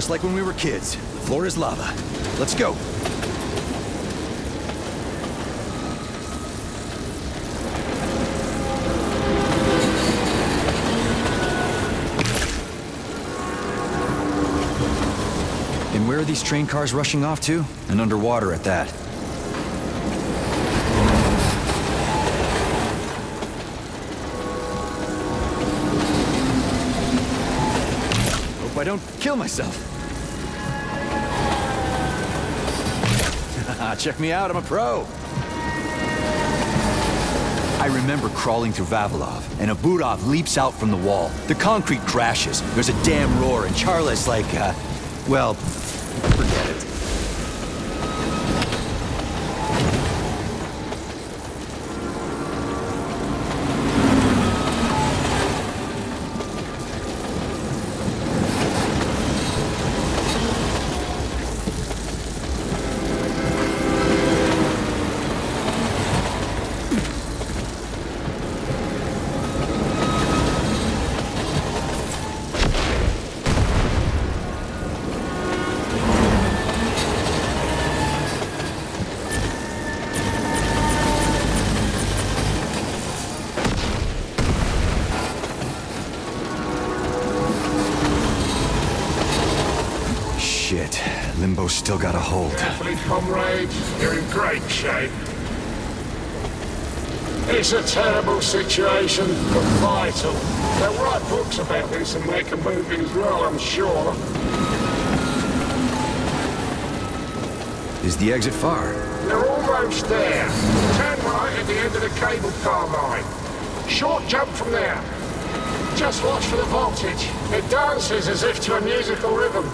Just like when we were kids. The floor is lava. Let's go. And where are these train cars rushing off to? And underwater at that. Hope I don't kill myself. Check me out, I'm a pro. I remember crawling through Vavilov, and Abudov leaps out from the wall. The concrete crashes. There's a damn roar, and Charla's like, well, forget it. Shit, Limbo's still got a hold. Carefully, comrades. You're in great shape. It's a terrible situation, but vital. They'll write books about this and make a movie as well, I'm sure. Is the exit far? They're almost there. Turn right at the end of the cable car line. Short jump from there. Just watch for the voltage. It dances as if to a musical rhythm.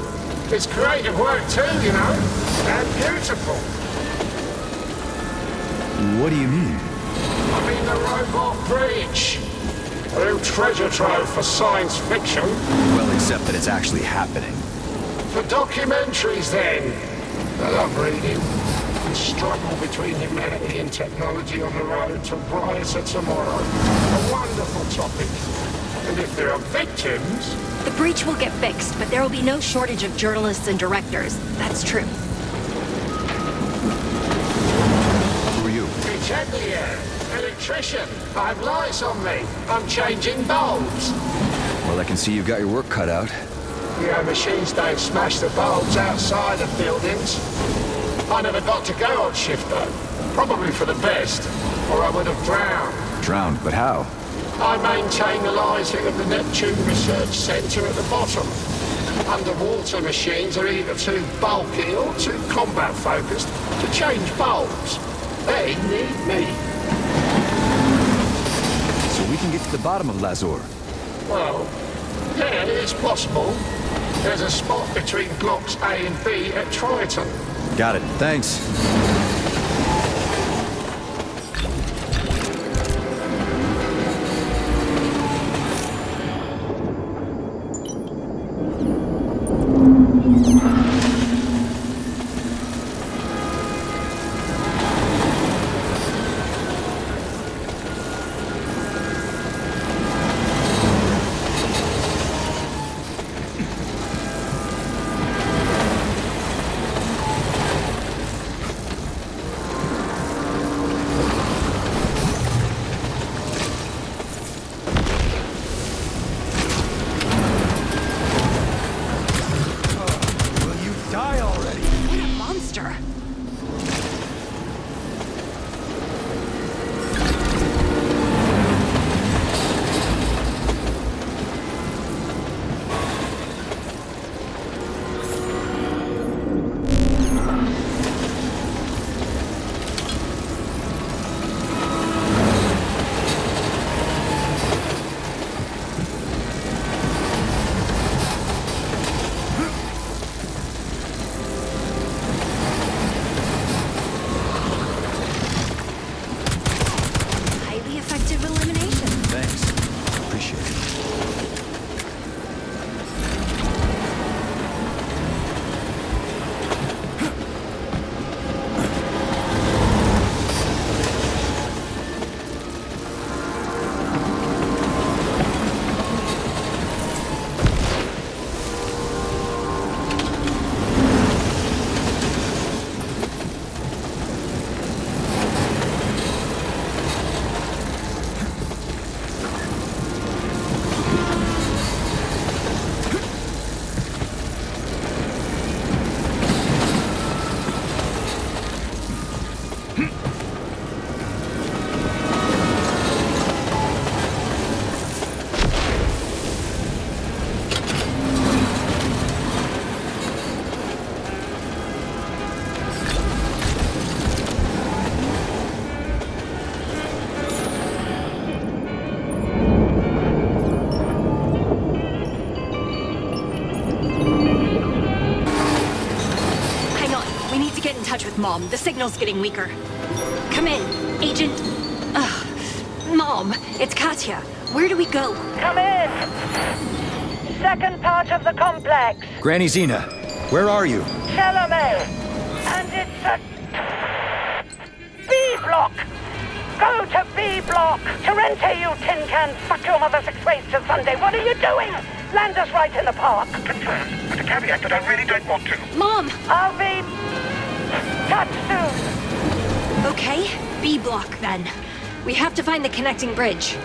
It's creative work too, you know, and beautiful. What do you mean? I mean the robot bridge. A real treasure trove for science fiction. Well, except that it's actually happening. For documentaries, then. I love reading. The struggle between humanity and technology on the road to brighter tomorrow. A wonderful topic. And if there are victims... The breach will get fixed, but there will be no shortage of journalists and directors. That's true. Who are you? Enchantment, electrician. I have lights on me. I'm changing bulbs. Well, I can see you've got your work cut out. You know, machines don't smash the bulbs outside of buildings. I never got to go on shift, though. Probably for the best, or I would have drowned. Drowned, but how? I maintain the lighting of the Neptune Research Center at the bottom. Underwater machines are either too bulky or too combat-focused to change bulbs. They need me. So we can get to the bottom of Lazur. Well, yeah, it's possible. There's a spot between blocks A and B at Triton. Got it, thanks. get in touch with Mom. The signal's getting weaker. Come in, Agent... Mom, it's Katya. Where do we go? Come in! Second part of the complex. Granny Zena, where are you? Chalamet. And it's a... B block! Go to B block! Terente, you tin can! Fuck your mother 6 ways till Sunday! What are you doing? Land us right in the park. Confirmed, with a caveat that I really don't want to. Mom! I'll be... touched soon. Okay, B block then. We have to find the connecting bridge.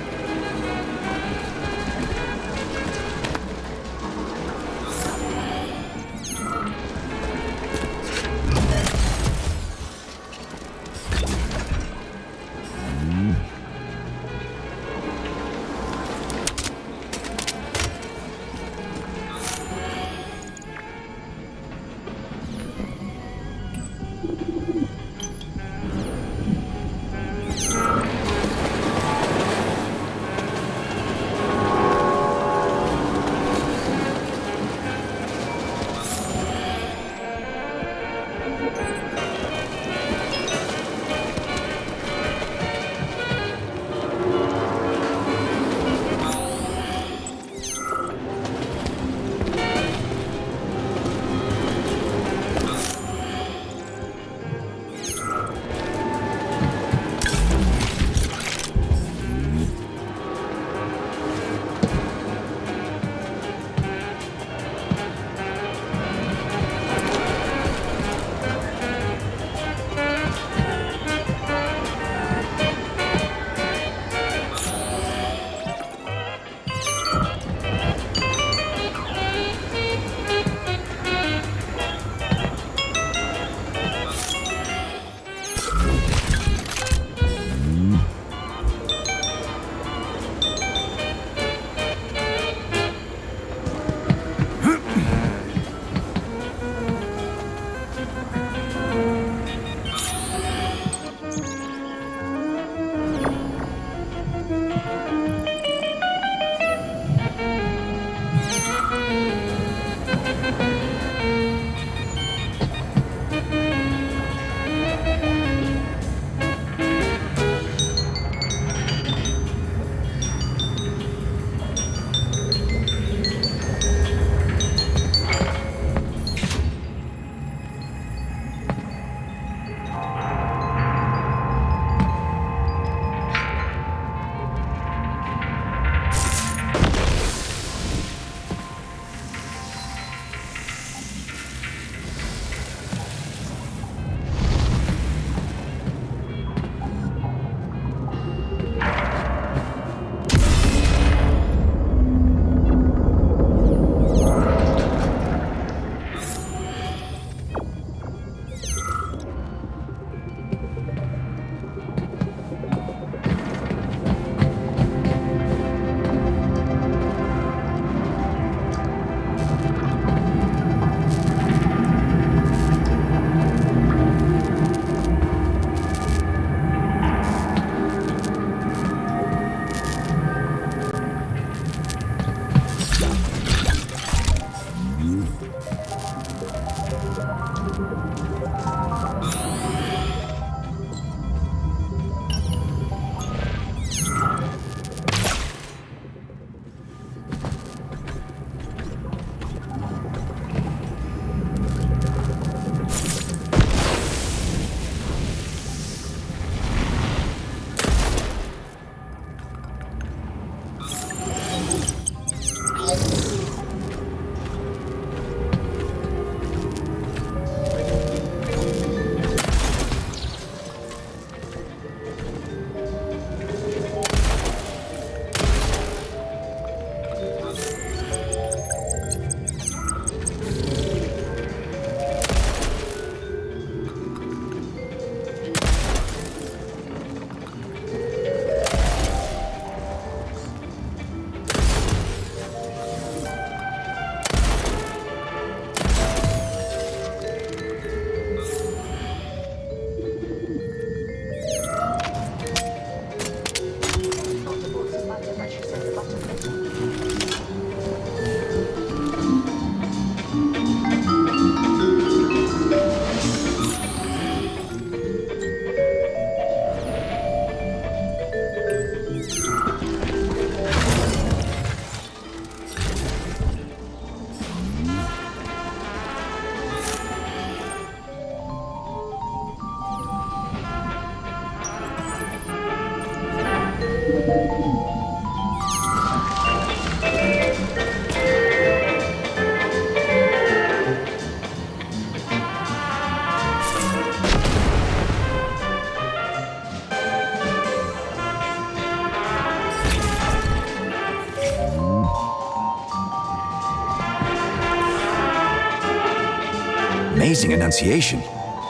amazing enunciation.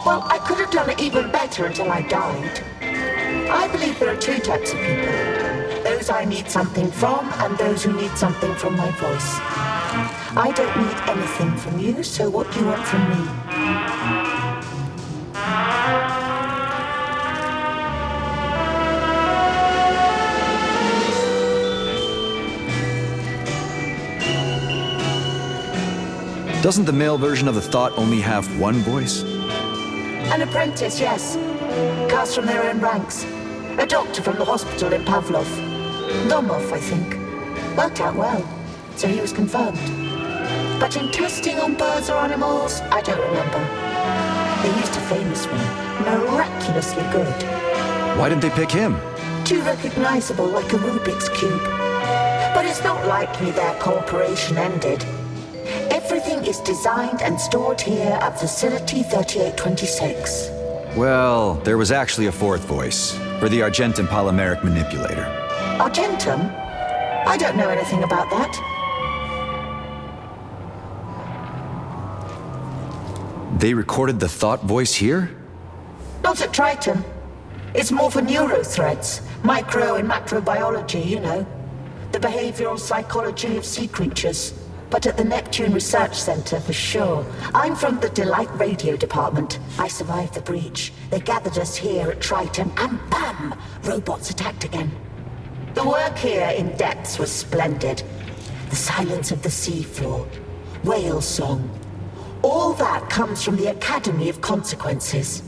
Well, I could have done it even better until I died. I believe there are two types of people. Those I need something from, and those who need something from my voice. I don't need anything from you, so what do you want from me? Doesn't the male version of the thought only have one voice? An apprentice, yes. Cast from their own ranks. A doctor from the hospital in Pavlov. Domov, I think. Worked out well, so he was confirmed. But in testing on birds or animals, I don't remember. They used a famous one, miraculously good. Why didn't they pick him? Too recognizable, like a Rubik's Cube. But it's not likely their cooperation ended. Everything is designed and stored here at Facility 3826. Well, there was actually a fourth voice, for the Argentum polymeric manipulator. Argentum? I don't know anything about that. They recorded the thought voice here? Not at Triton. It's more for neurothreads, micro and macrobiology, you know. The behavioral psychology of sea creatures. But at the Neptune Research Center, for sure. I'm from the Delight Radio Department. I survived the breach. They gathered us here at Triton, and bam! Robots attacked again. The work here in depths was splendid. The silence of the seafloor. Whale song. All that comes from the Academy of Consequences.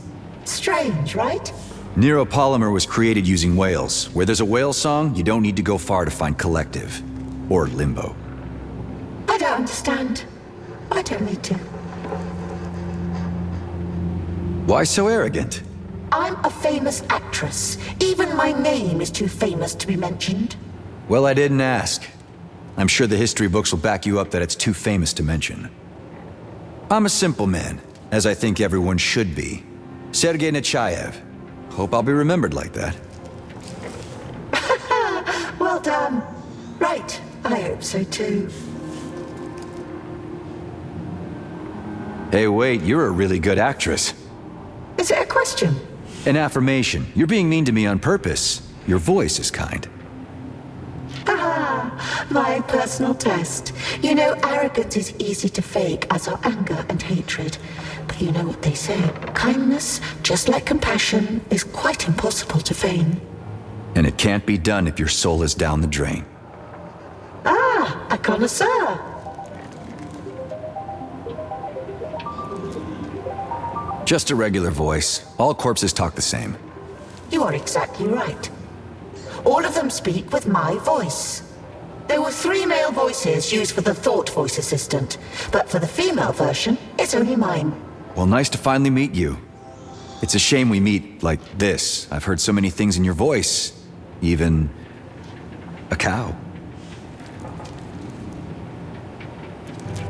Strange, right? Neuropolymer was created using whales. Where there's a whale song, you don't need to go far to find collective. Or limbo. I don't understand. I don't need to. Why so arrogant? I'm a famous actress. Even my name is too famous to be mentioned. Well, I didn't ask. I'm sure the history books will back you up that it's too famous to mention. I'm a simple man, as I think everyone should be. Sergei Nechayev. Hope I'll be remembered like that. Well done. Right, I hope so too. Hey, wait, you're a really good actress. Is it a question? An affirmation. You're being mean to me on purpose. Your voice is kind. Ah, my personal test. You know, arrogance is easy to fake, as are anger and hatred. But you know what they say. Kindness, just like compassion, is quite impossible to feign. And it can't be done if your soul is down the drain. Ah, a connoisseur. Just a regular voice. All corpses talk the same. You are exactly right. All of them speak with my voice. There were 3 male voices used for the Thought Voice Assistant, but for the female version, it's only mine. Well, nice to finally meet you. It's a shame we meet like this. I've heard so many things in your voice. Even a cow.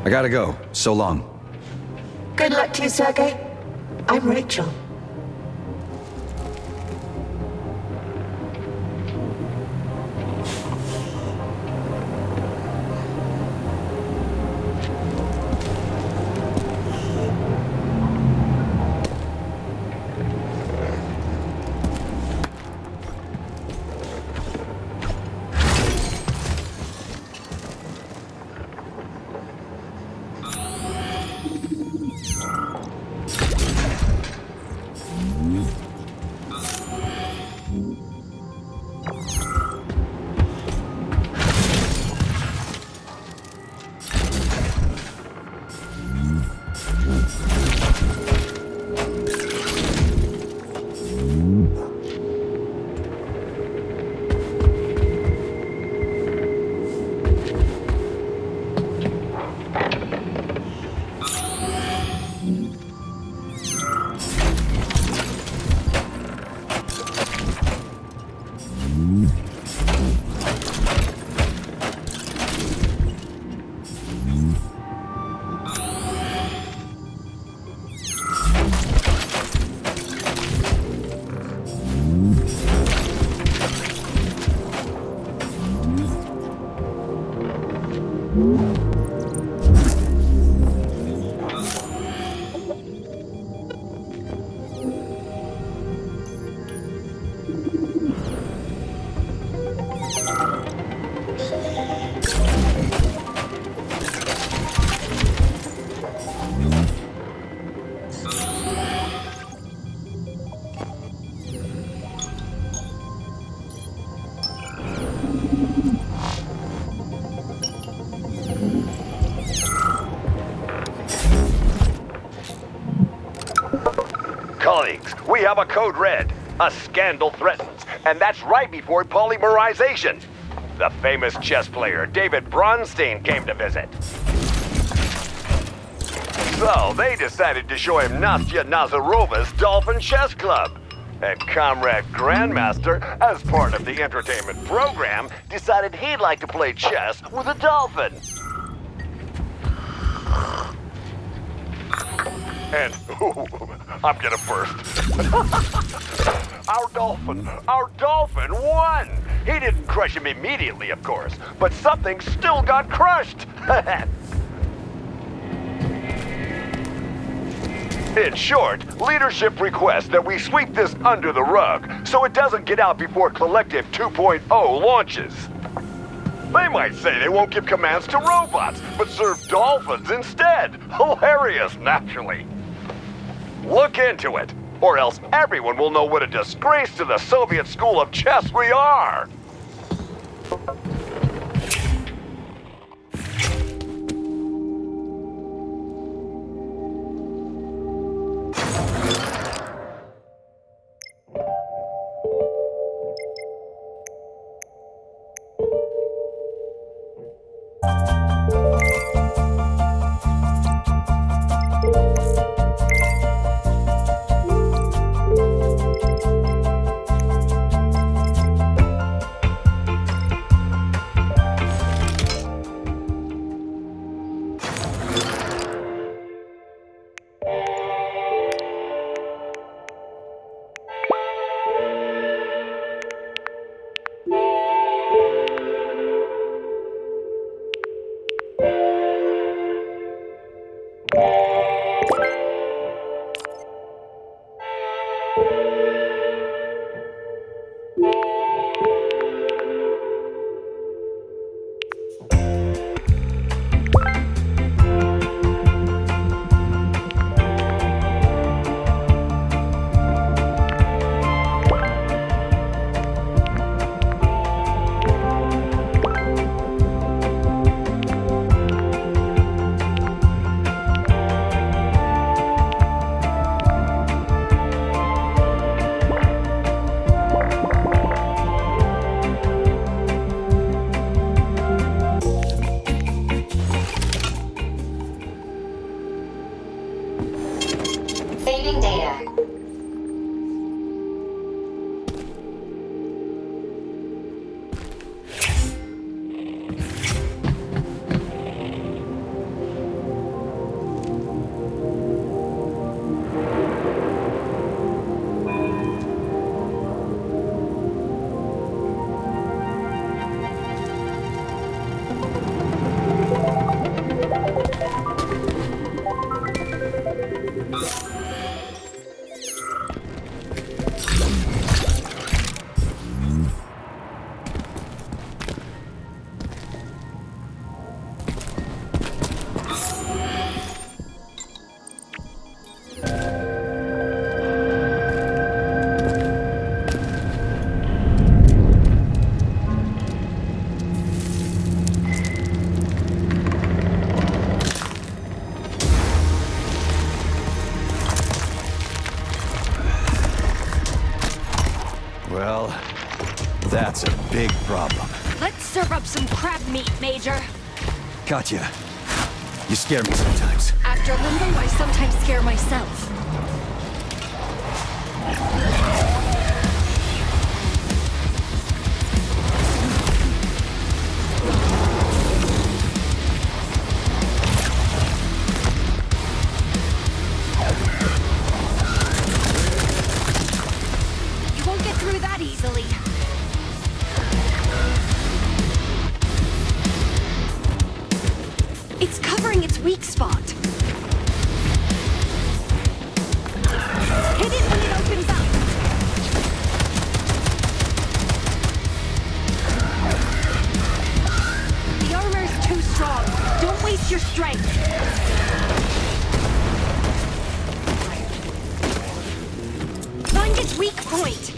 I gotta go. So long. Good luck to you, Sergei. I'm Rachel. Colleagues, we have a code red. A scandal threatens, and that's right before polymerization. The famous chess player David Bronstein came to visit. So they decided to show him Nastya Nazarova's Dolphin Chess Club. And Comrade Grandmaster, as part of the entertainment program, decided he'd like to play chess with a dolphin. And, I'm gonna burst. Our dolphin won! He didn't crush him immediately, of course, but something still got crushed! In short, leadership requests that we sweep this under the rug so it doesn't get out before Collective 2.0 launches. They might say they won't give commands to robots, but serve dolphins instead. Hilarious, naturally. Look into it, or else everyone will know what a disgrace to the Soviet School of Chess we are. Saving data. Well, that's a big problem. Let's serve up some crab meat, Major. Katya, you scare me sometimes. After Limbo, I sometimes scare myself. You won't get through that easily. It's covering its weak spot. Hit it when it opens up. The armor's too strong. Don't waste your strength. Find its weak point.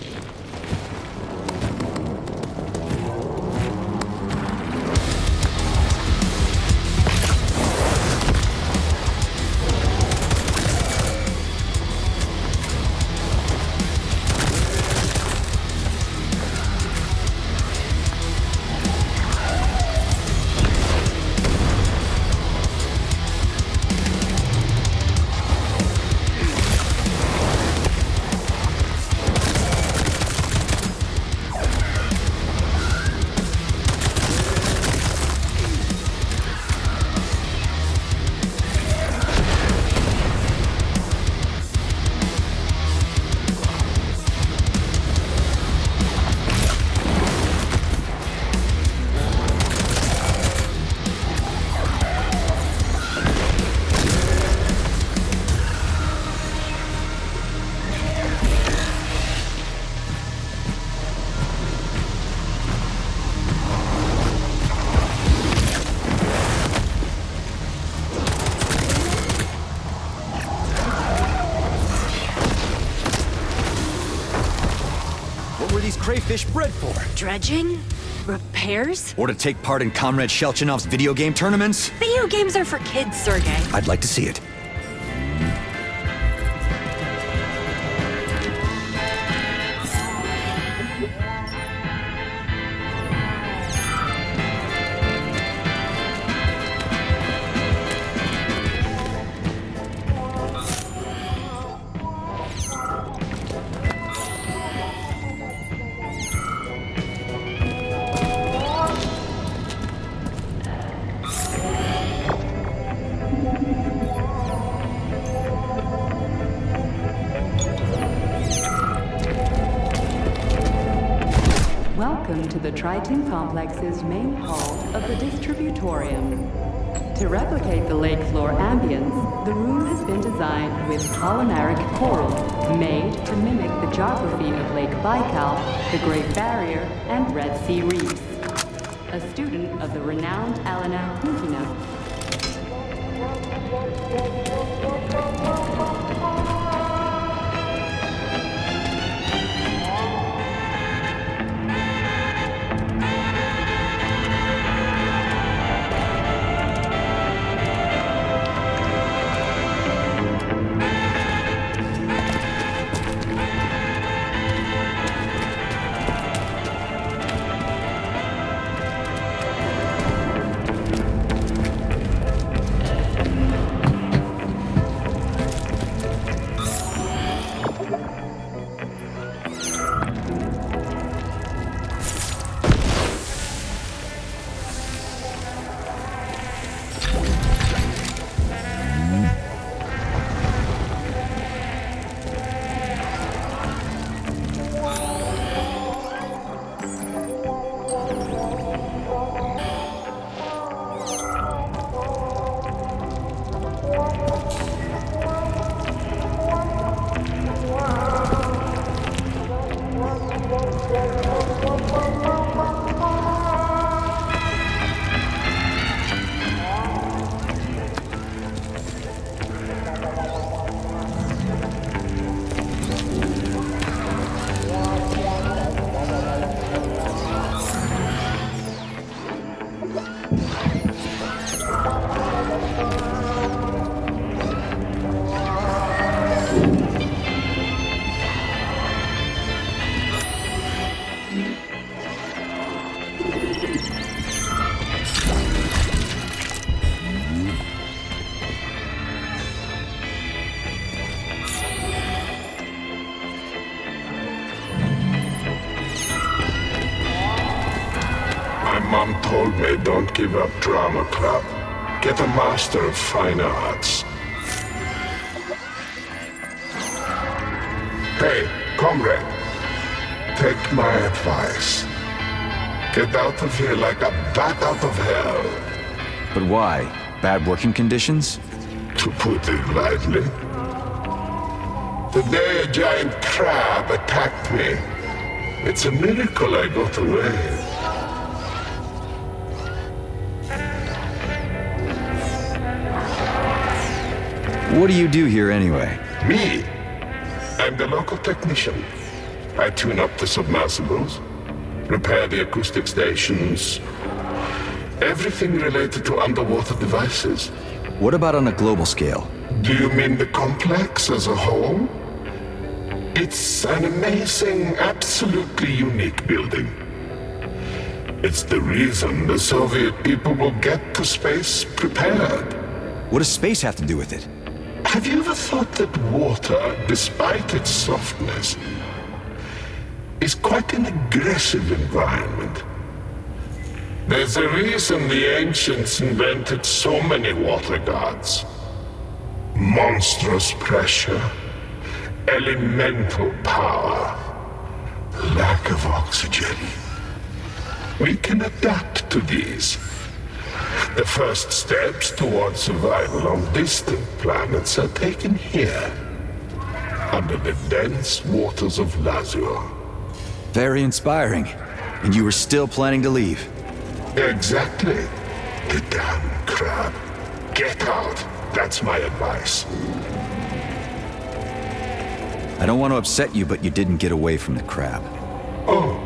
these crayfish bred for? Dredging? Repairs? Or to take part in Comrade Shelchinov's video game tournaments? Video games are for kids, Sergey. I'd like to see it. Welcome to the Triton Complex's main hall of the Distributorium. To replicate the lake floor ambience, the room has been designed with polymeric coral, made to mimic the geography of Lake Baikal, the Great Barrier, and Red Sea reefs. A student of the renowned Elena Hukina. Mom told me don't give up drama club. Get a master of fine arts. Hey, comrade. Take my advice. Get out of here like a bat out of hell. But why? Bad working conditions? To put it lightly. The day a giant crab attacked me, it's a miracle I got away. What do you do here anyway? Me? I'm the local technician. I tune up the submersibles, repair the acoustic stations, everything related to underwater devices. What about on a global scale? Do you mean the complex as a whole? It's an amazing, absolutely unique building. It's the reason the Soviet people will get to space prepared. What does space have to do with it? Have you ever thought that water, despite its softness, is quite an aggressive environment? There's a reason the ancients invented so many water gods. Monstrous pressure, elemental power, lack of oxygen. We can adapt to these. The first steps towards survival on distant planets are taken here, under the dense waters of Lazure. Very inspiring. And you were still planning to leave? Exactly. The damn crab. Get out. That's my advice. I don't want to upset you, but you didn't get away from the crab. Oh,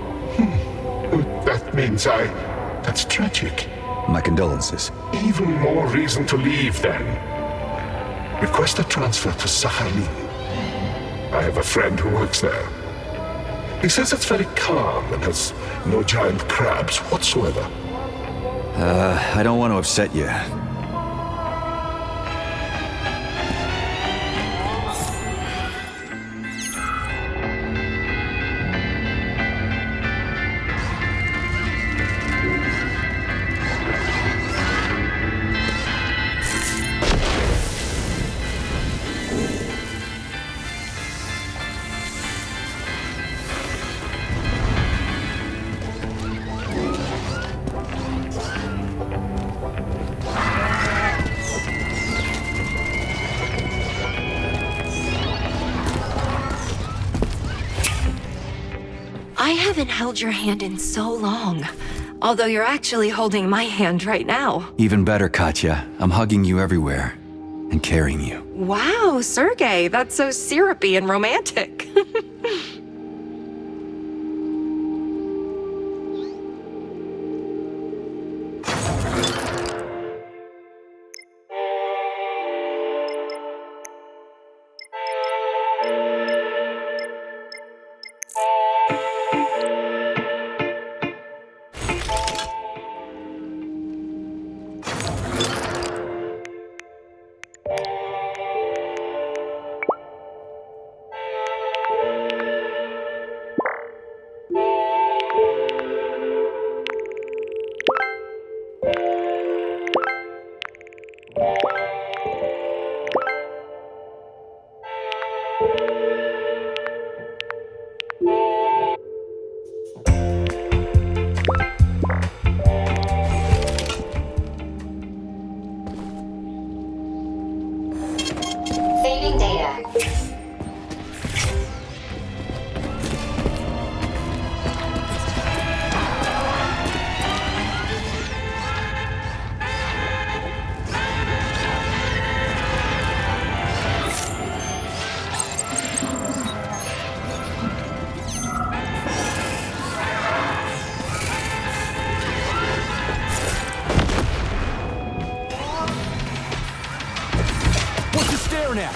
that means that's tragic. My condolences. Even more reason to leave, then. Request a transfer to Sakhalin. I have a friend who works there. He says it's very calm and has no giant crabs whatsoever. I don't want to upset you. I haven't held your hand in so long. Although you're actually holding my hand right now. Even better, Katya. I'm hugging you everywhere. And carrying you. Wow, Sergey, that's so syrupy and romantic. Saving data. What you staring at?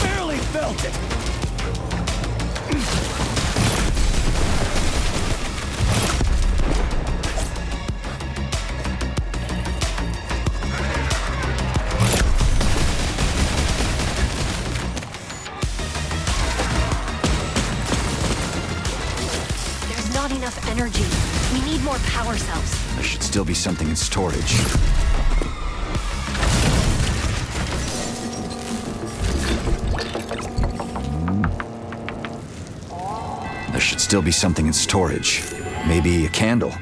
Barely felt it. There's not enough energy. We need more power cells. There should still be something in storage. There should still be something in storage. Maybe a candle.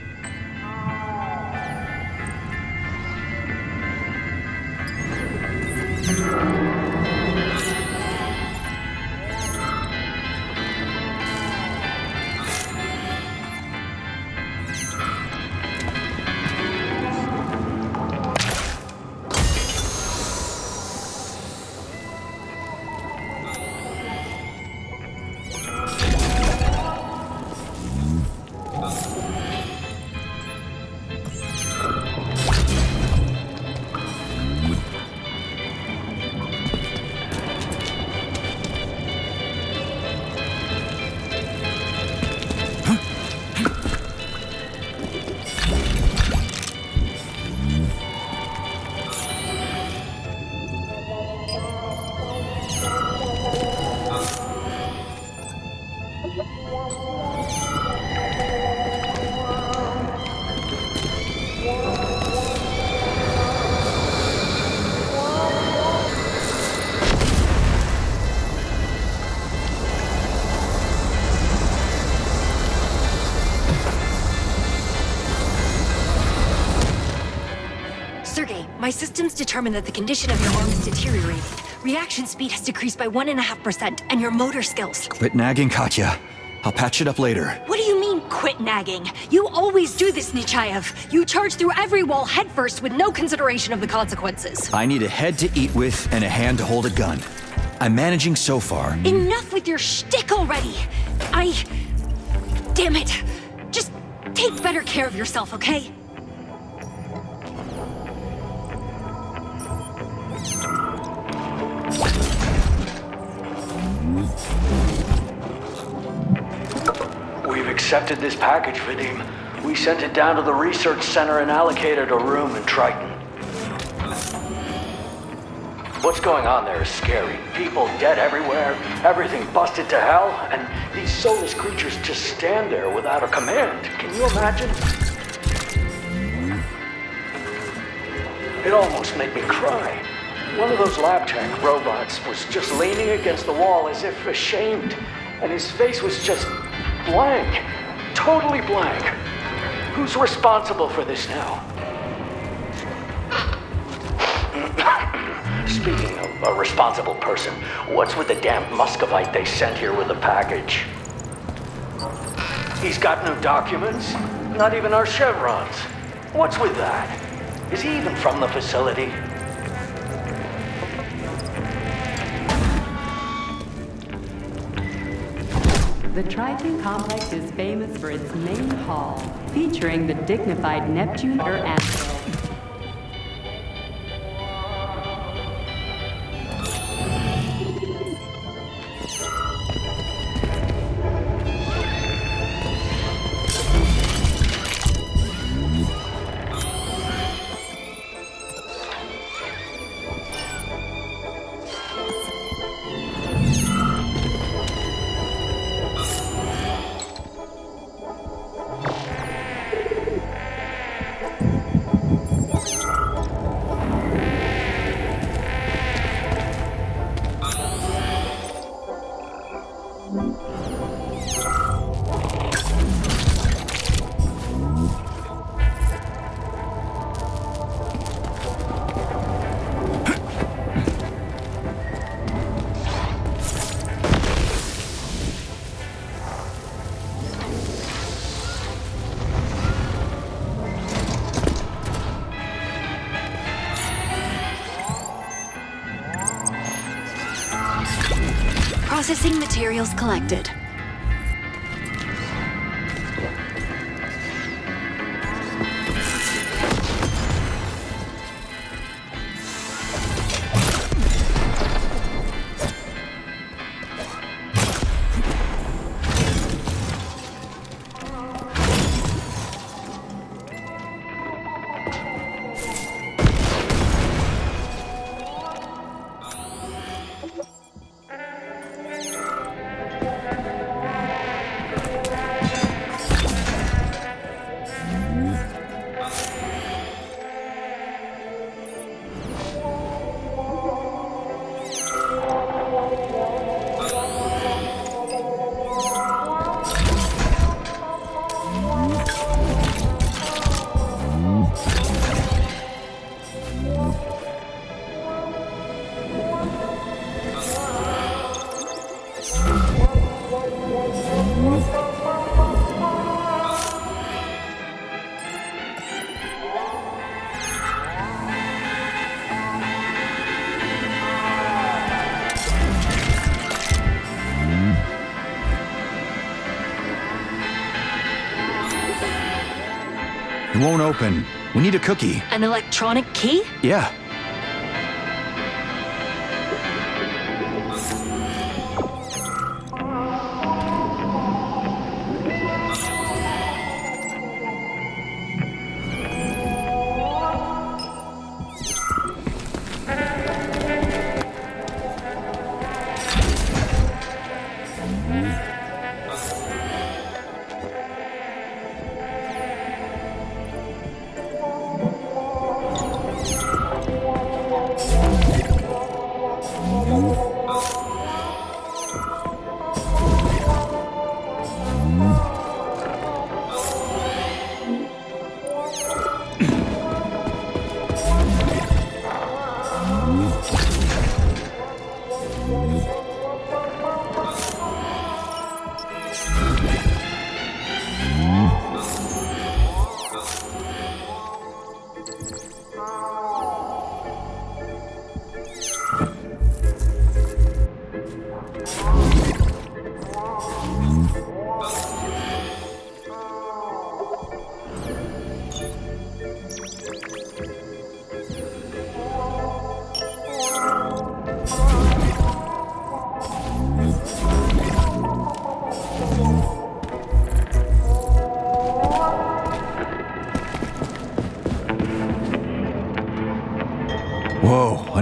Sergey, my systems determine that the condition of your arm is deteriorating. Reaction speed has decreased by 1.5%, and your motor skills. Quit nagging, Katya. I'll patch it up later. What do you mean, quit nagging. You always do this, Nechayev. You charge through every wall headfirst with no consideration of the consequences. I need a head to eat with and a hand to hold a gun. I'm managing so far. Enough with your shtick already! Damn it! Just take better care of yourself, okay? We've accepted this package, Vadim. We sent it down to the research center and allocated a room in Triton. What's going on there is scary. People dead everywhere, everything busted to hell, and these soulless creatures just stand there without a command. Can you imagine? It almost made me cry. One of those lab tank robots was just leaning against the wall as if ashamed, and his face was just blank. Totally blank. Who's responsible for this now? Speaking of a responsible person, what's with the damn Muscovite they sent here with the package? He's got no documents, not even our chevrons. What's with that? Is he even from the facility? The Triton complex is famous for its main hall, featuring the dignified Neptune Anvil. Processing materials collected. It won't open. We need a cookie. An electronic key? Yeah.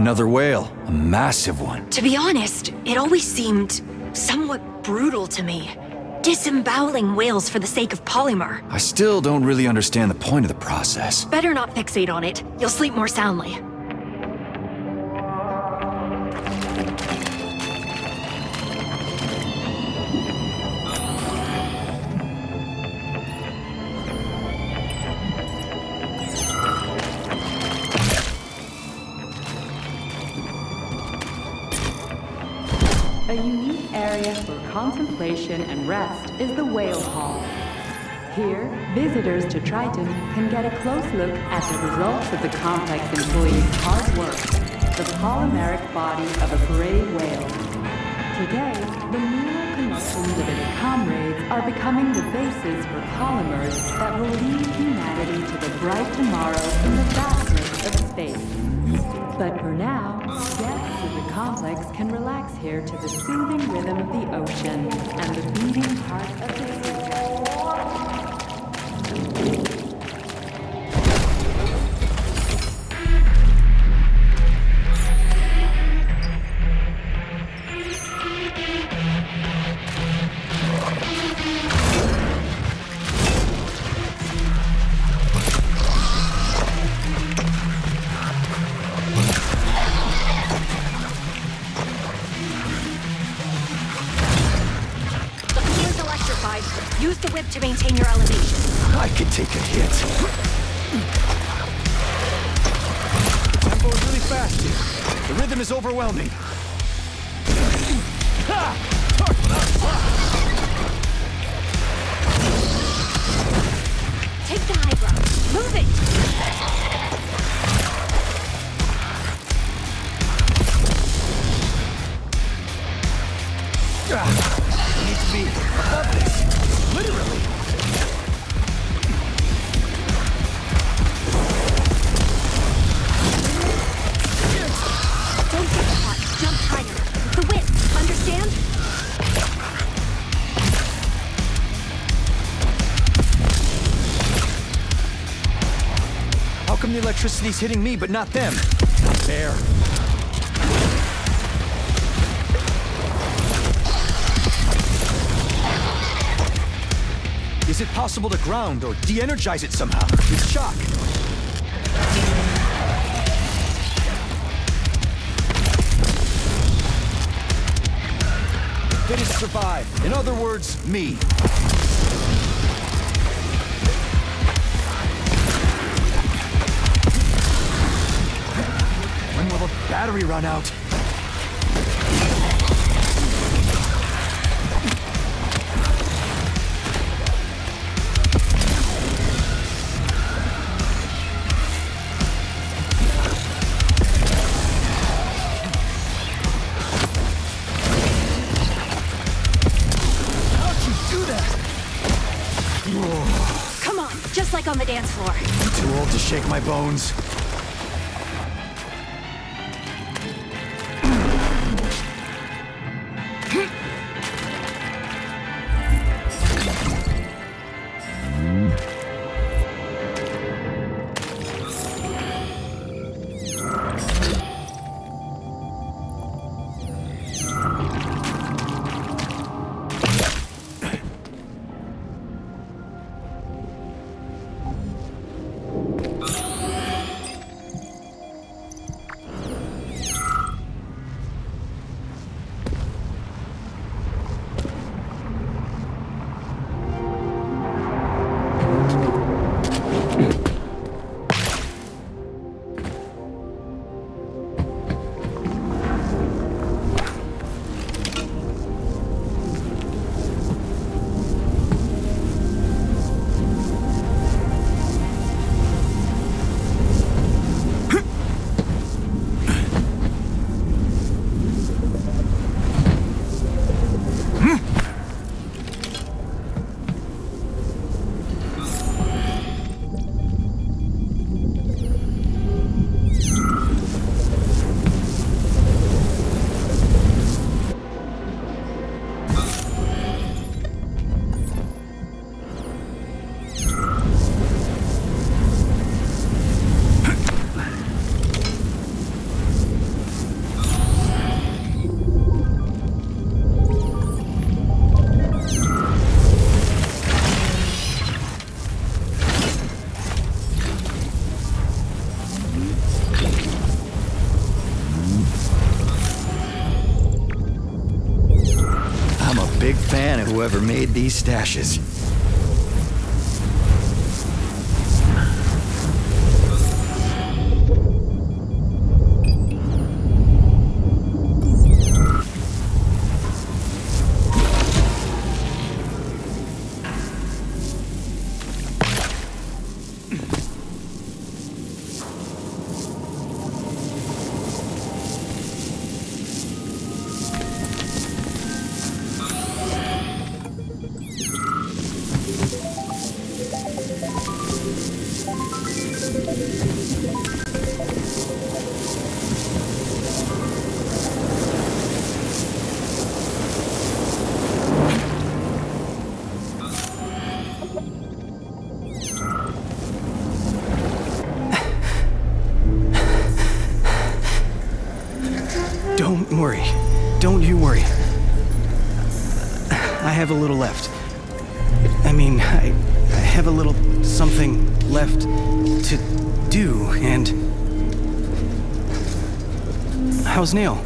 Another whale. A massive one. To be honest, it always seemed somewhat brutal to me. Disemboweling whales for the sake of polymer. I still don't really understand the point of the process. Better not fixate on it. You'll sleep more soundly. A unique area for contemplation and rest is the Whale Hall. Here, visitors to Triton can get a close look at the results of the complex employees' hard work, the polymeric body of a gray whale. Today, the neural connections of its comrades are becoming the basis for polymers that will lead humanity to the bright tomorrow in the vastness of space. But for now, guests of the complex can relax here to the soothing rhythm of the ocean and the beating heart of the sea. Use the whip to maintain your elevation. I could take a hit. The tempo is really fast here. The rhythm is overwhelming. Take the high ground. Move it! I need to be above this. Literally. Don't get caught. Jump higher. The whip. Understand? How come the electricity's hitting me but not them? Not fair. Is it possible to ground or de-energize it somehow? It's shock. The fittest survive. In other words, me. When will the battery run out? Come on, just like on the dance floor. I'm too old to shake my bones. whoever made these stashes. Don't worry. Don't you worry. I have a little left. I mean, I have a little something left to do, and... How's Neil?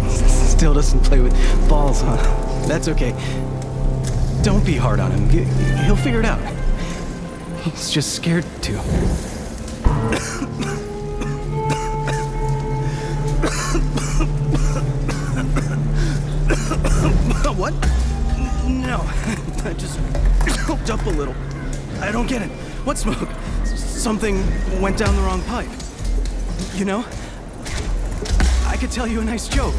Still doesn't play with balls, huh? That's okay. Don't be hard on him. He'll figure it out. He's just scared to. What? No. I just choked up a little. I don't get it. What smoke? Something went down the wrong pipe. You know? I could tell you a nice joke.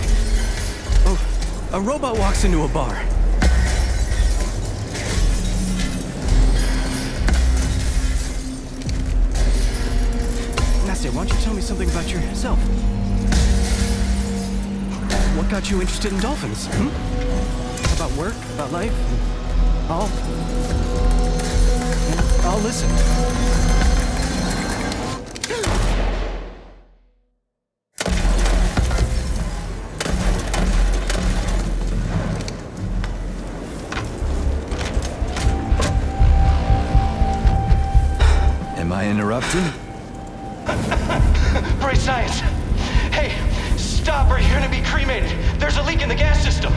Oh, a robot walks into a bar. Nastia, why don't you tell me something about yourself? What got you interested in dolphins? About work? About life? I'll listen. Am I interrupting? Great science. Hey, stop or you're gonna be cremated. There's a leak in the gas system.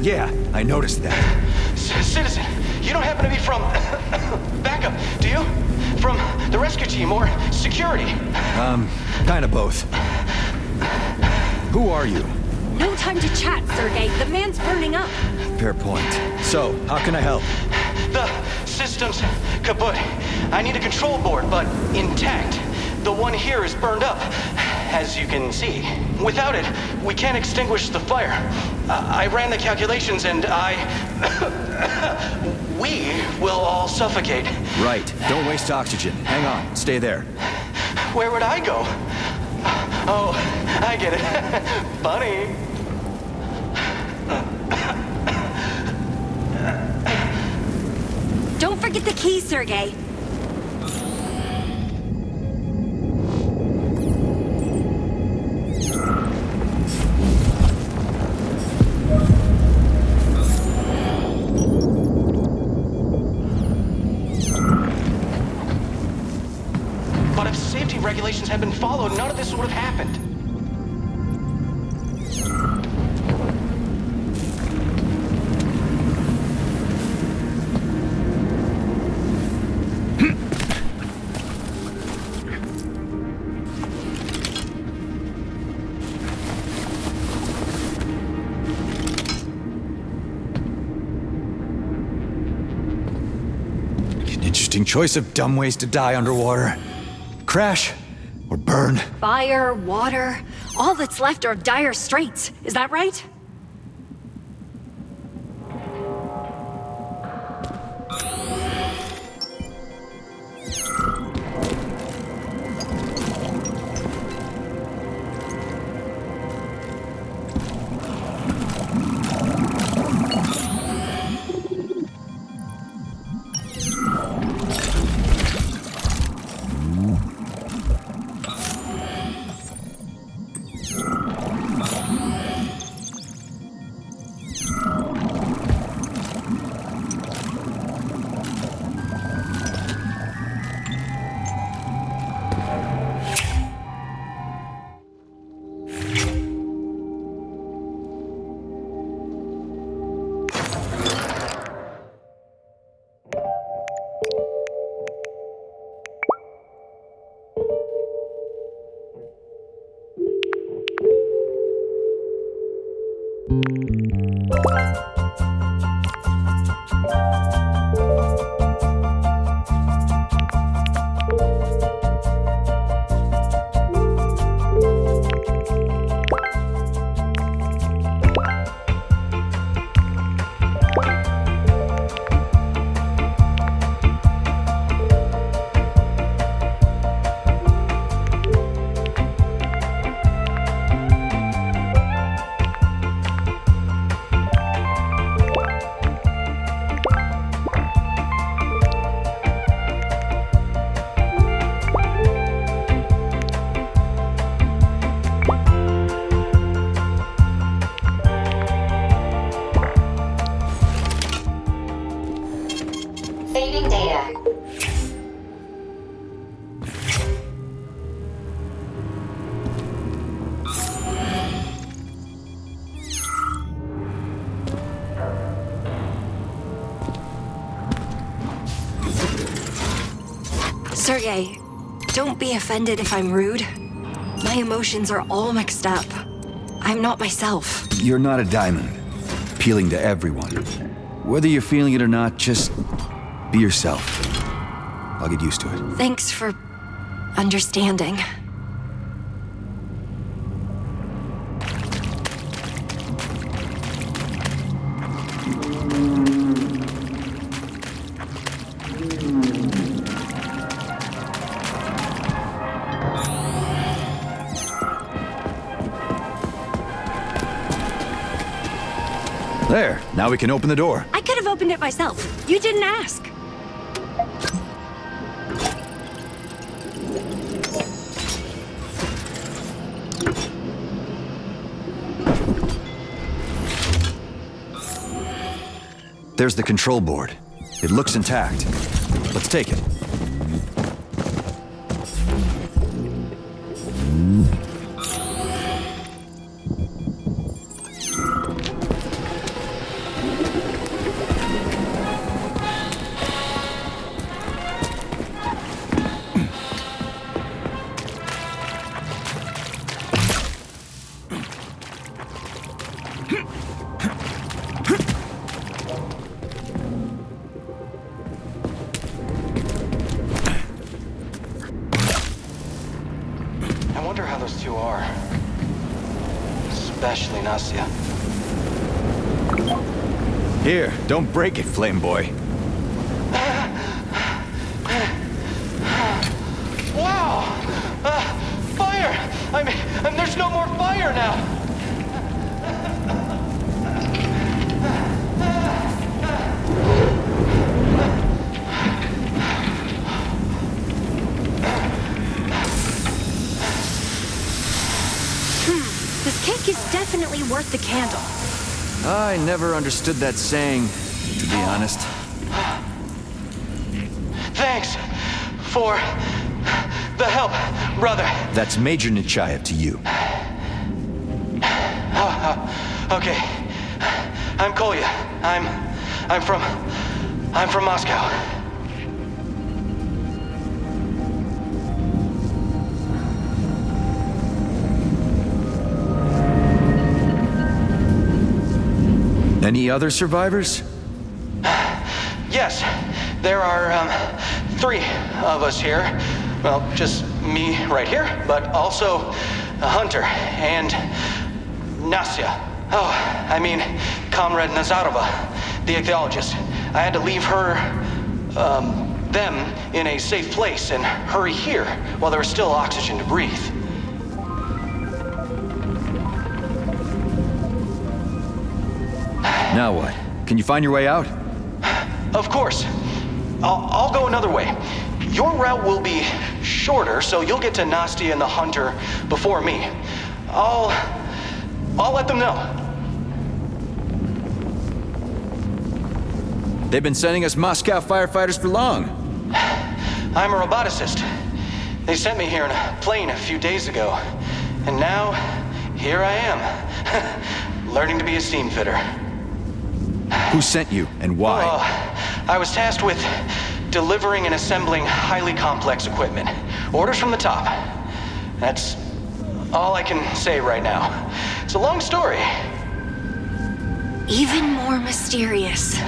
Yeah, I noticed that. Citizen, you don't happen to be from backup, do you? From the rescue team or security? Kind of both. Who are you? No time to chat, Sergei. The man's burning up. Fair point. So, how can I help? The system's kaput. I need a control board, but intact. The one here is burned up, as you can see. Without it, we can't extinguish the fire. I ran the calculations and we will all suffocate. Right. Don't waste oxygen. Hang on. Stay there. Where would I go? Oh, I get it. Funny. Don't forget the key, Sergei. But if safety regulations had been followed, none of this would have happened. Interesting choice of dumb ways to die underwater. Crash or burn. Fire, water, all that's left are dire straits. Is that right? Saving data. Sergei, don't be offended if I'm rude. My emotions are all mixed up. I'm not myself. You're not a diamond, appealing to everyone. Whether you're feeling it or not, just be yourself. I'll get used to it. Thanks for understanding. There, now we can open the door. I could have opened it myself. You didn't ask. There's the control board. It looks intact. Let's take it. I wonder how those two are. Especially Nastia. Here, don't break it, Flame Boy. Wow! Fire! I mean, there's no more fire now! This cake is definitely worth the candle. I never understood that saying, to be honest. Thanks for the help, brother. That's Major Nechayev to you. Okay. I'm Kolya. I'm from Moscow. Any other survivors? Yes, there are 3 of us here. Well, just me right here, but also Hunter and Nastia. Oh, I mean, Comrade Nazarova, the ichthyologist. I had to leave her, them in a safe place and hurry here while there was still oxygen to breathe. Now what? Can you find your way out? Of course. I'll go another way. Your route will be shorter, so you'll get to Nastia and the Hunter before me. I'll let them know. They've been sending us Moscow firefighters for long. I'm a roboticist. They sent me here in a plane a few days ago. And now, here I am, learning to be a scene fitter. Who sent you, and why? I was tasked with delivering and assembling highly complex equipment. Orders from the top. That's all I can say right now. It's a long story. even more mysterious.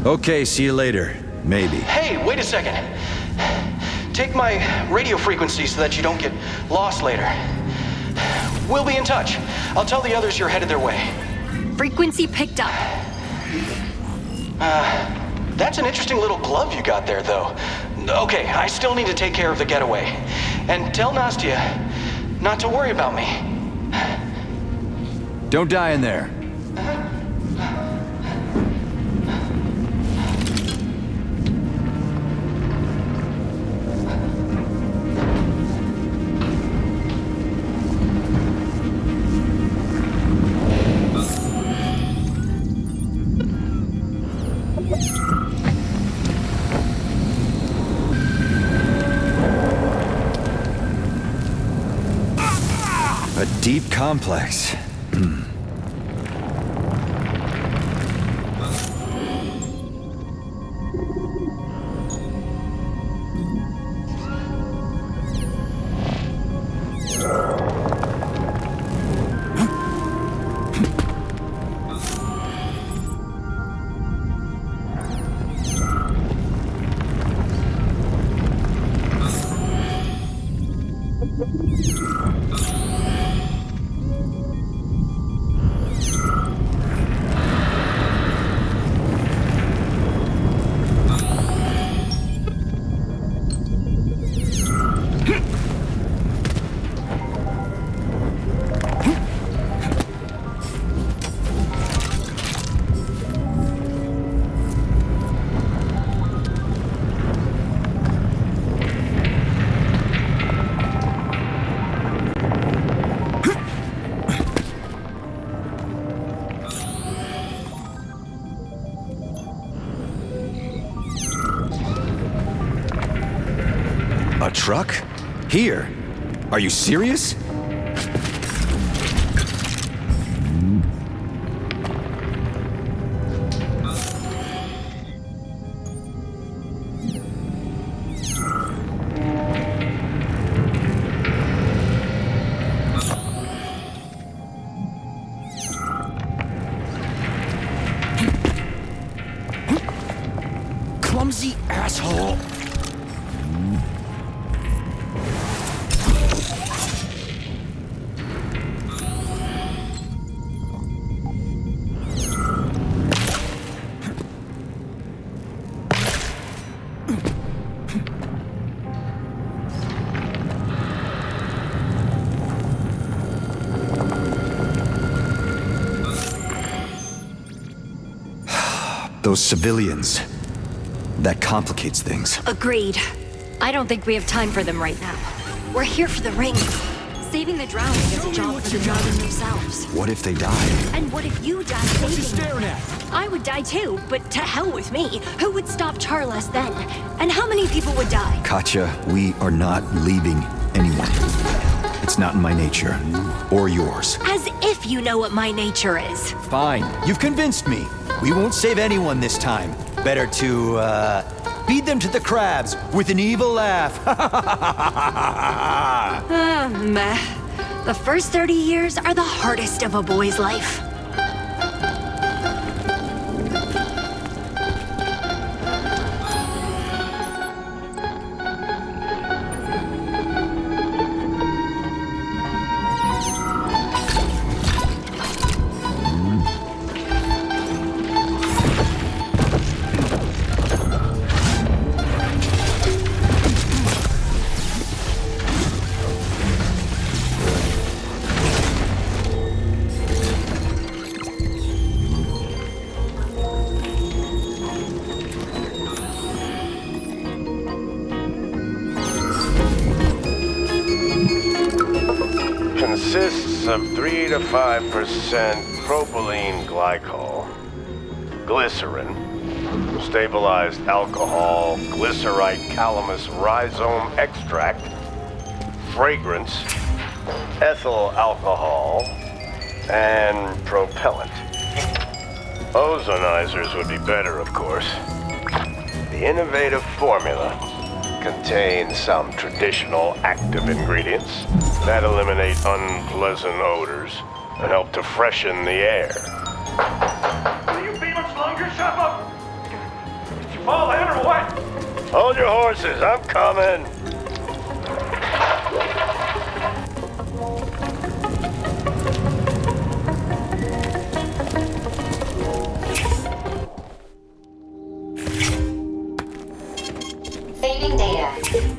Okay, see you later. Maybe. Hey, wait a second. Take my radio frequency so that you don't get lost later. We'll be in touch. I'll tell the others you're headed their way. Frequency picked up. That's an interesting little glove you got there, though. Okay, I still need to take care of the getaway. And tell Nastya not to worry about me. Don't die in there. A deep complex. A truck? Here? Are you serious? Clumsy asshole! Those civilians. That complicates things. Agreed. I don't think we have time for them right now. We're here for the rings. Saving the drowning is a job for the drowning themselves. What if they die? And what if you die saving them? I would die too, but to hell with me. Who would stop Charles then? And how many people would die? Katya, we are not leaving anyone. It's not in my nature. Or yours. As if you know what my nature is. Fine. You've convinced me. We won't save anyone this time. Better to, feed them to the crabs with an evil laugh. Meh. The first 30 years are the hardest of a boy's life. Consists of 3 to 5% propylene glycol, glycerin, stabilized alcohol, glycerite calamus rhizome extract, fragrance, ethyl alcohol, and propellant. Ozonizers would be better, of course. The innovative formula contains some traditional active ingredients that eliminate unpleasant odors, and help to freshen the air. Will you be much longer, Shepard? Did you fall in or what? Hold your horses, I'm coming. Saving data.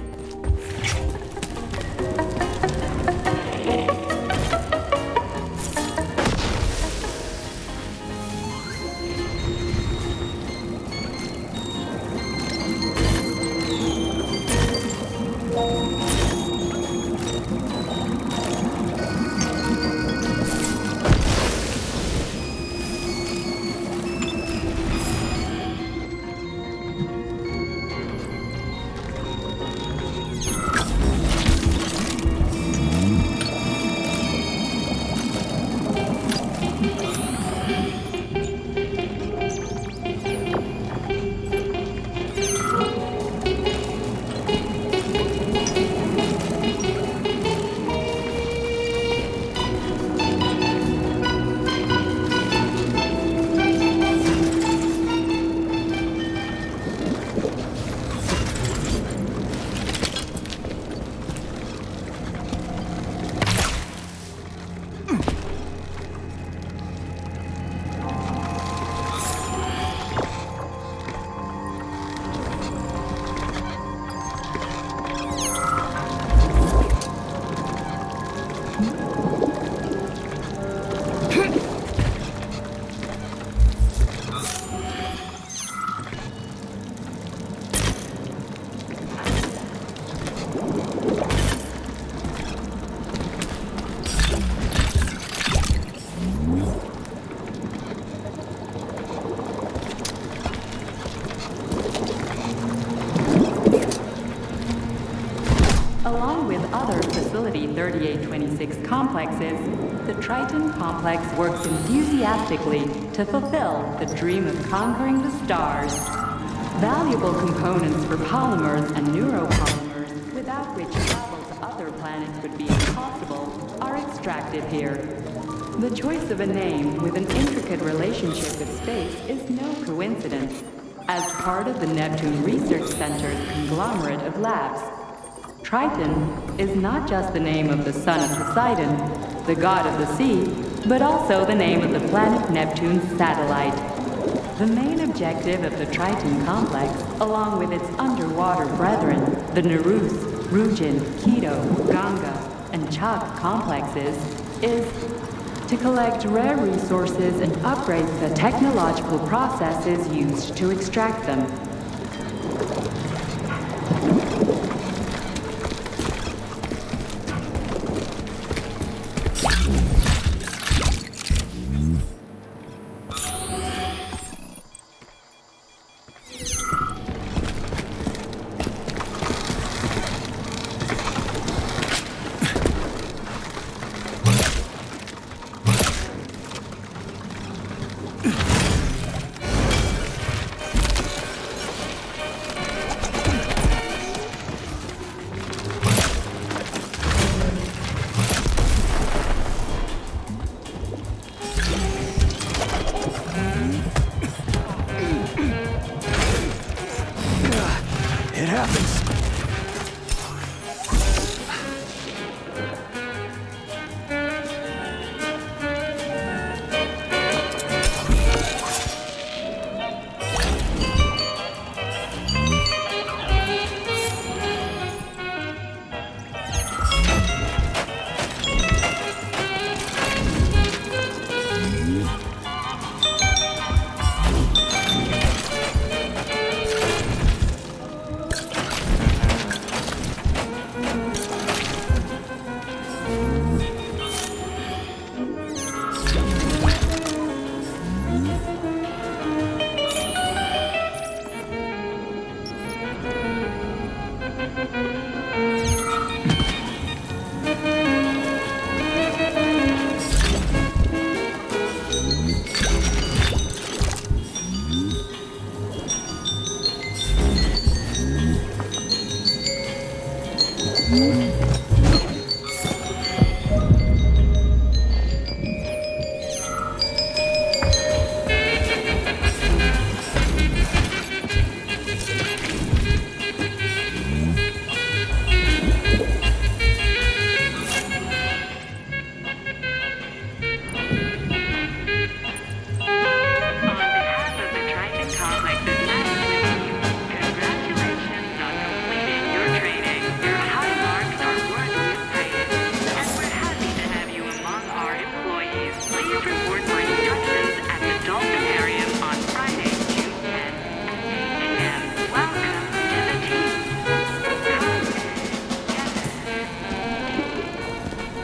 Along with other Facility 3826 complexes, the Triton complex works enthusiastically to fulfill the dream of conquering the stars. Valuable components for polymers and neuropolymers, without which travel to other planets would be impossible, are extracted here. The choice of a name with an intricate relationship with space is no coincidence. As part of the Neptune Research Center's conglomerate of labs, Triton is not just the name of the son of Poseidon, the god of the sea, but also the name of the planet Neptune's satellite. The main objective of the Triton complex, along with its underwater brethren, the Nerus, Rugin, Keto, Ganga, and Chak complexes, is to collect rare resources and upgrade the technological processes used to extract them.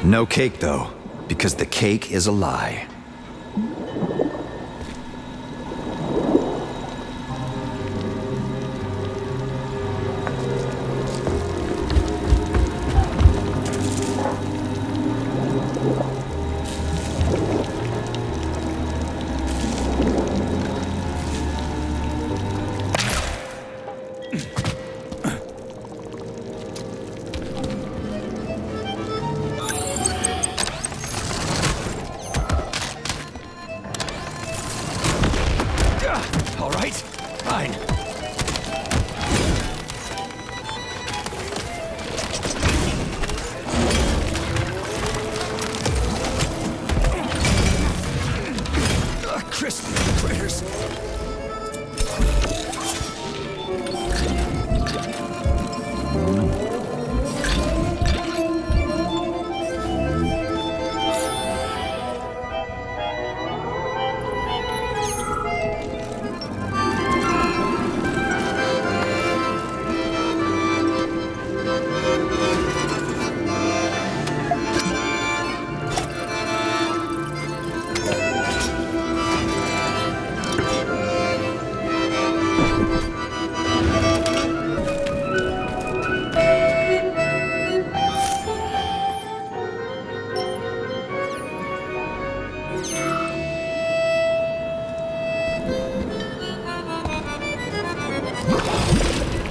No cake, though, because the cake is a lie. All right, fine. Crispy critters.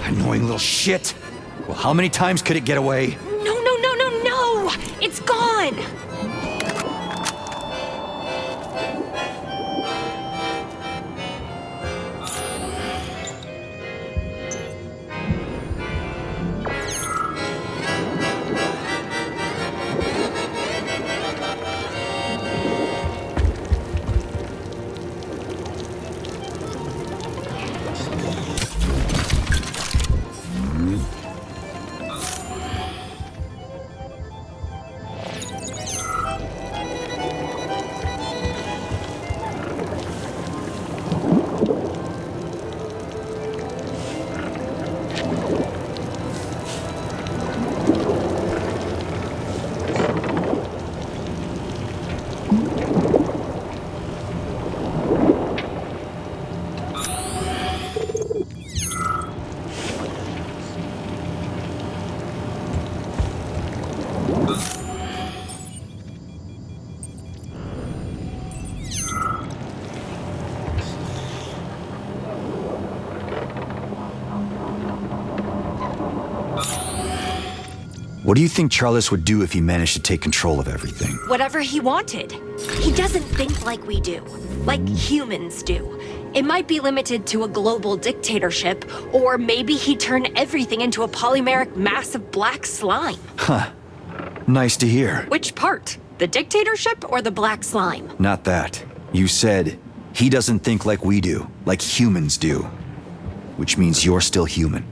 Annoying little shit. Well, how many times could it get away? No! It's gone! What do you think Charles would do if he managed to take control of everything? Whatever he wanted. He doesn't think like we do, like humans do. It might be limited to a global dictatorship, or maybe he'd turn everything into a polymeric mass of black slime. Huh. Nice to hear. Which part? The dictatorship or the black slime? Not that. You said, he doesn't think like we do, like humans do. Which means you're still human.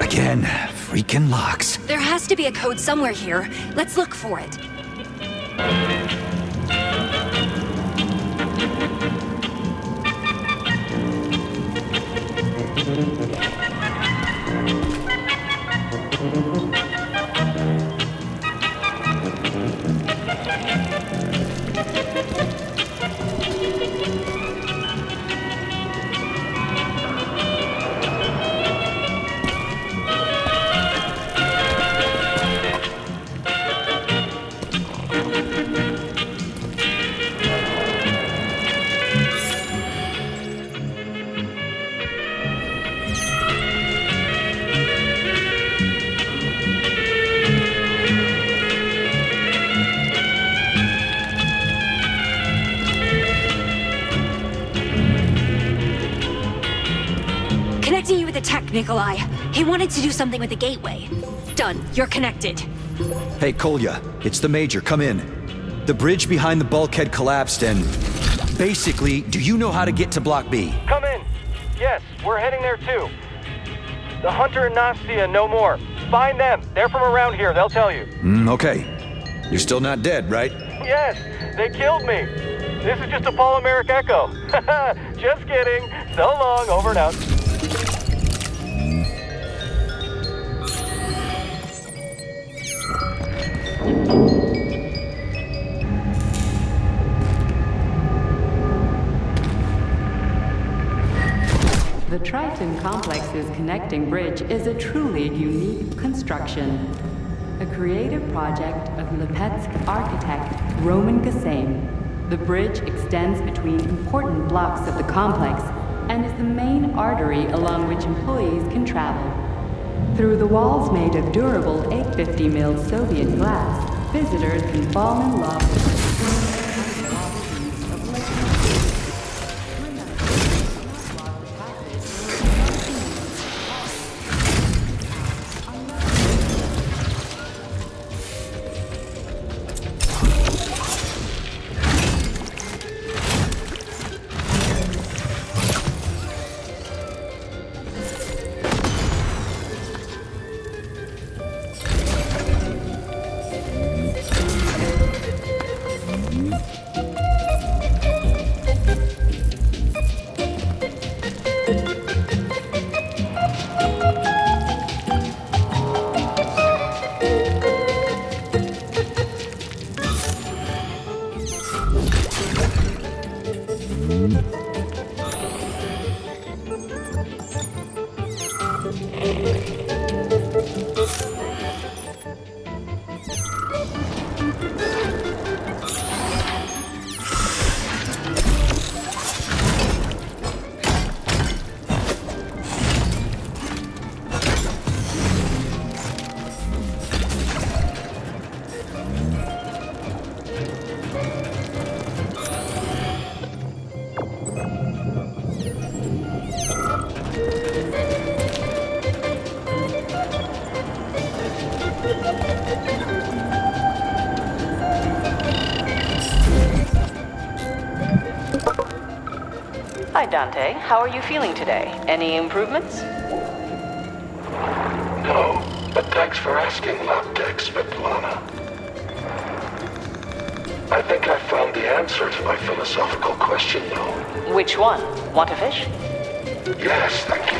Again, freaking locks. There has to be a code somewhere here. Let's look for it. Connecting you with the tech, Nikolai. He wanted to do something with the gateway. Done. You're connected. Hey, Kolya, it's the Major. Come in. The bridge behind the bulkhead collapsed and... Basically, do you know how to get to Block B? Come in. Yes, we're heading there too. The Hunter and Nastia no more. Find them. They're from around here. They'll tell you. Okay. You're still not dead, right? Yes, they killed me. This is just a polymeric echo. Just kidding. So long. Over and out. The Triton Complex's connecting bridge is a truly unique construction. A creative project of Lepetsk architect Roman Gassame. The bridge extends between important blocks of the complex and is the main artery along which employees can travel. Through the walls made of durable 850 mil Soviet glass, visitors can fall in love with the Hi, Dante. How are you feeling today? Any improvements? No, but thanks for asking, Laptek Svetlana. I think I found the answer to my philosophical question, though. Which one? Want a fish? Yes, thank you.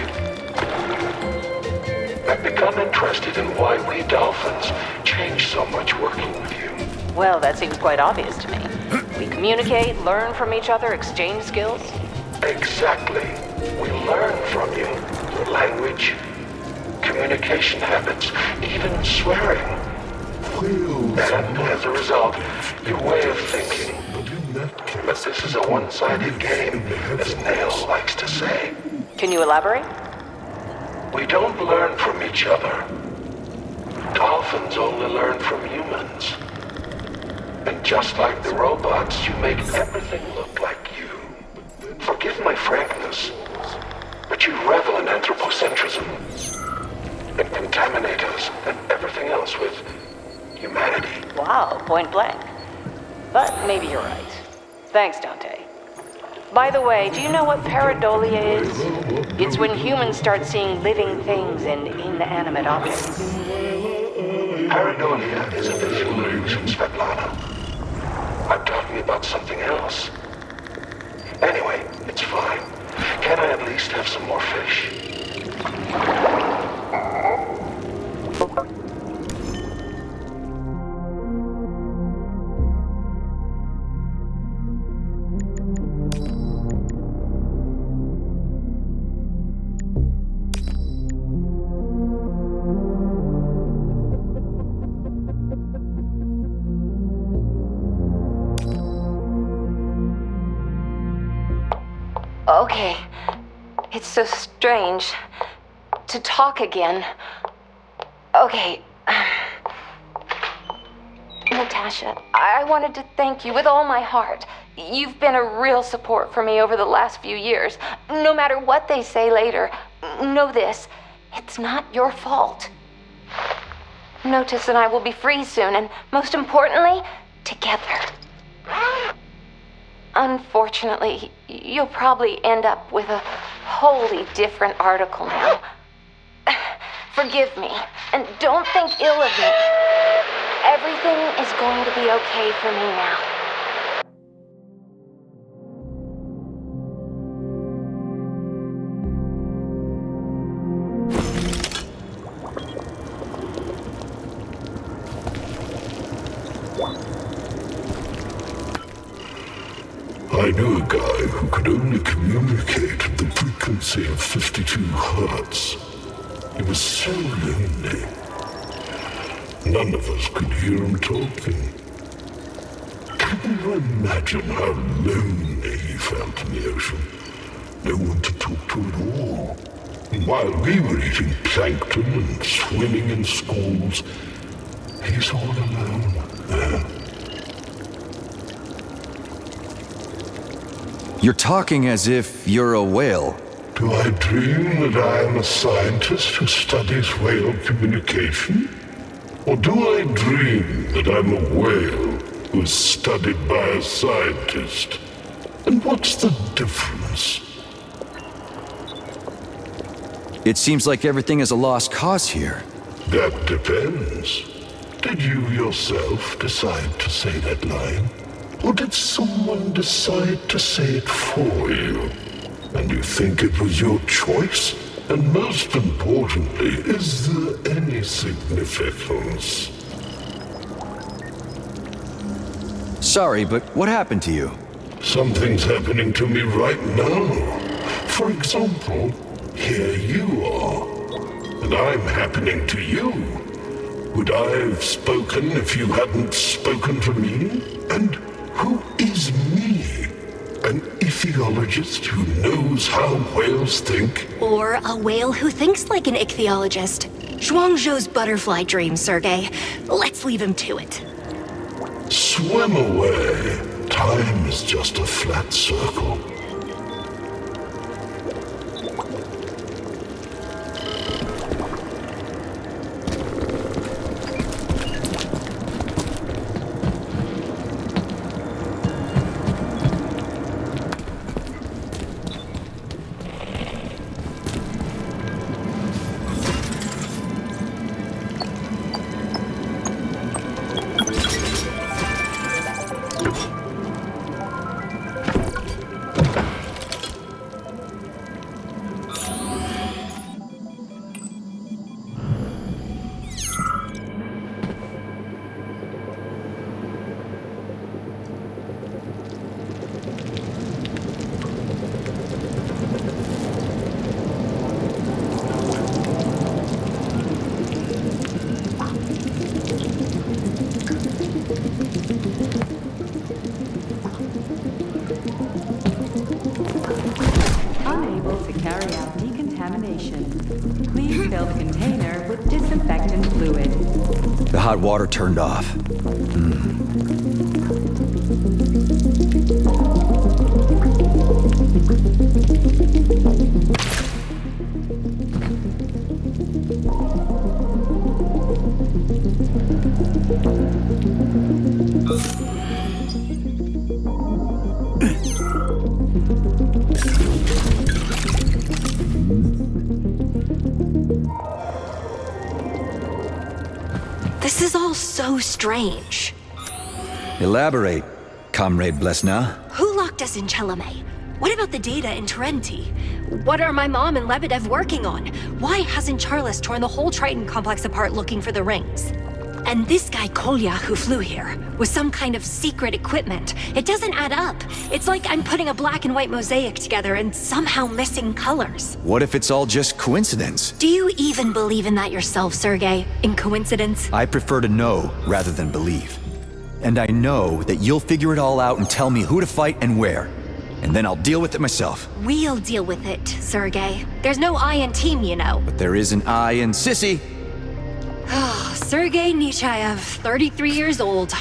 I've become interested in why we dolphins change so much working with you. Well, that seems quite obvious to me. We communicate, learn from each other, exchange skills. Exactly. We learn from you. Your language, communication habits, even swearing. And as a result, your way of thinking. But this is a one-sided game, as Nail likes to say. Can you elaborate? We don't learn from each other. Dolphins only learn from humans. And just like the robots, you make everything look like you. Forgive my frankness, but you revel in anthropocentrism and contaminate us and everything else with humanity. Wow, point blank. But maybe you're right. Thanks, Dante. By the way, do you know what pareidolia is? It's when humans start seeing living things and inanimate objects. Pareidolia is a visual illusion, Svetlana. I'm talking about something else. Anyway, it's fine. Can I at least have some more fish? Okay. It's so strange to talk again. Okay. Natasha, I wanted to thank you with all my heart. You've been a real support for me over the last few years. No matter what they say later, know this, it's not your fault. Notice and I will be free soon, and most importantly, together. Unfortunately, you'll probably end up with a wholly different article now. Forgive me, and don't think ill of me. Everything is going to be okay for me now. I knew a guy who could only communicate at the frequency of 52 hertz. He was so lonely. None of us could hear him talking. Can you imagine how lonely he felt in the ocean? No one to talk to at all. And while we were eating plankton and swimming in schools, he's all alone there. You're talking as if you're a whale. Do I dream that I am a scientist who studies whale communication? Or do I dream that I'm a whale who is studied by a scientist? And what's the difference? It seems like everything is a lost cause here. That depends. Did you yourself decide to say that line? Or did someone decide to say it for you? And you think it was your choice? And most importantly, is there any significance? Sorry, but what happened to you? Something's happening to me right now. For example, here you are. And I'm happening to you. Would I have spoken if you hadn't spoken to me? And who is me? An ichthyologist who knows how whales think? Or a whale who thinks like an ichthyologist. Zhuangzhou's butterfly dream, Sergei. Let's leave him to it. Swim away. Time is just a flat circle. Unable to carry out decontamination. Please fill the container with disinfectant fluid. The hot water turned off. strange. Elaborate, Comrade Blesna. Who locked us in Chelome? What about the data in Tarenti? What are my mom and Lebedev working on? Why hasn't Charles torn the whole Triton complex apart looking for the rings? And this guy Kolya who flew here, with some kind of secret equipment. It doesn't add up. It's like I'm putting a black and white mosaic together and somehow missing colors. What if it's all just coincidence? Do you even believe in that yourself, Sergei? In coincidence? I prefer to know rather than believe. And I know that you'll figure it all out and tell me who to fight and where. And then I'll deal with it myself. We'll deal with it, Sergei. There's no I in team, you know. But there is an I in Sissy. Sergei Nechayev, 33 years old.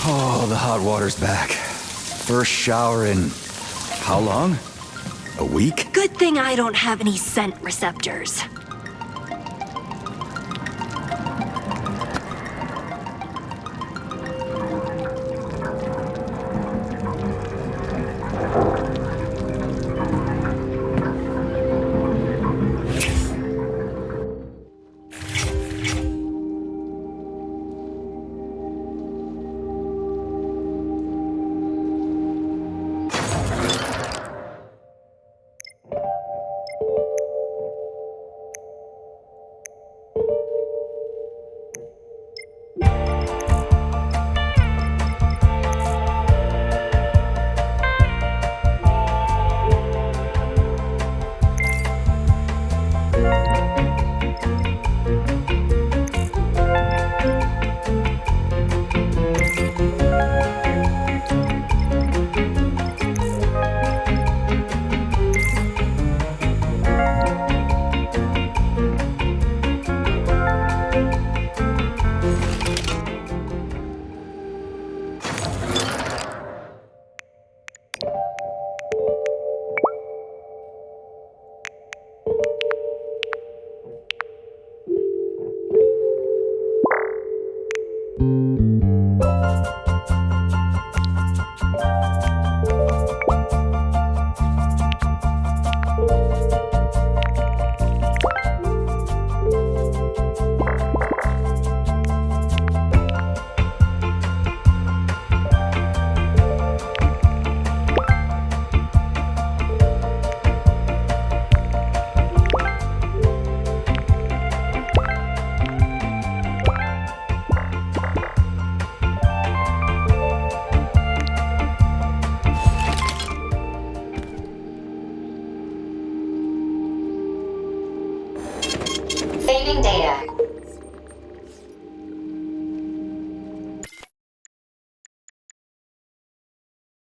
Oh, the hot water's back. First shower in how long? A week? Good thing I don't have any scent receptors.